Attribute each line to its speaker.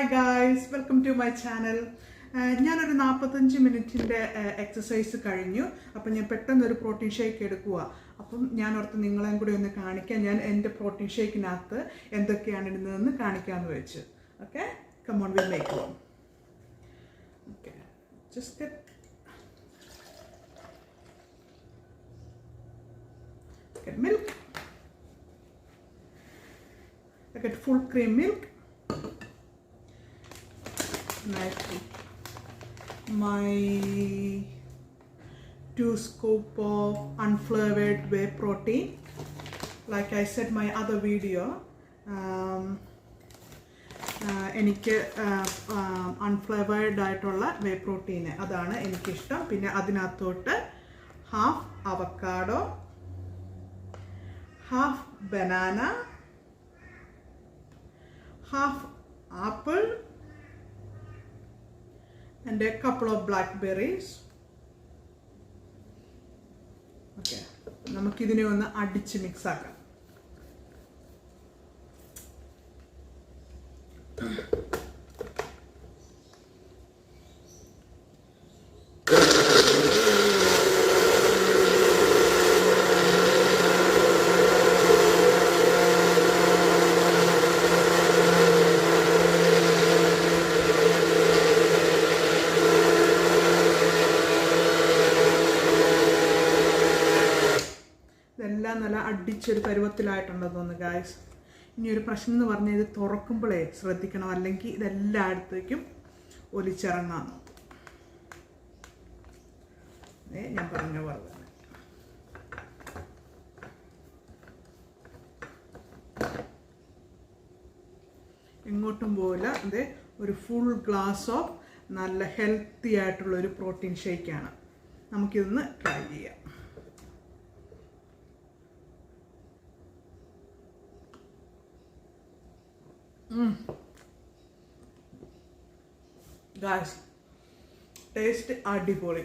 Speaker 1: Hi guys, welcome to my channel. ഞാനൊരു 45 മിനിറ്റിൻ്റെ exercise കഴിഞ്ഞു. അപ്പം ഞാൻ പെട്ടെന്നൊരു പ്രോട്ടീൻ ഷേക്ക് എടുക്കുക. അപ്പം ഞാൻ ഓർത്ത് നിങ്ങളെയും കൂടി ഒന്ന് കാണിക്കാൻ, ഞാൻ എൻ്റെ പ്രോട്ടീൻ ഷേക്കിനകത്ത് എന്തൊക്കെയാണ് ഇടുന്നതെന്ന് കാണിക്കാമെന്ന് വെച്ച്. Okay, come on, will make one. Okay, just get milk. I get full cream milk. And I put my 2 scoop of unflavored whey protein. Like I said my other video, എനിക്ക് unflavoured ആയിട്ടുള്ള വേ protein അതാണ് എനിക്കിഷ്ടം. പിന്നെ അതിനകത്തോട്ട് half avocado, half banana, half apple, and a couple of blackberries. Okay, നമുക്കിതിനെ ഒന്ന് അടിച്ച് mix ആക്കാം. ഇതെല്ലാം നല്ല അടിച്ചൊരു പരുവത്തിലായിട്ടുണ്ടെന്ന് തോന്നുന്നു ഗായ്സ്. ഇനി ഒരു പ്രശ്നം എന്ന് പറഞ്ഞാൽ ഇത് തുറക്കുമ്പോഴേ ശ്രദ്ധിക്കണം, അല്ലെങ്കിൽ ഇതെല്ലായിടത്തേക്കും ഒലിച്ചിറങ്ങാൻ നോക്കും. ഞാൻ പറഞ്ഞ പോലെ തന്നെ എങ്ങോട്ടും പോവില്ല. ഇത് ഒരു ഫുൾ ഗ്ലാസ് ഓഫ് നല്ല ഹെൽത്തി ആയിട്ടുള്ളൊരു പ്രോട്ടീൻ ഷേക്കാണ്. നമുക്കിതൊന്ന് ട്രൈ ചെയ്യാം. ഗായ്സ്, ടേസ്റ്റ് അടിപൊളി.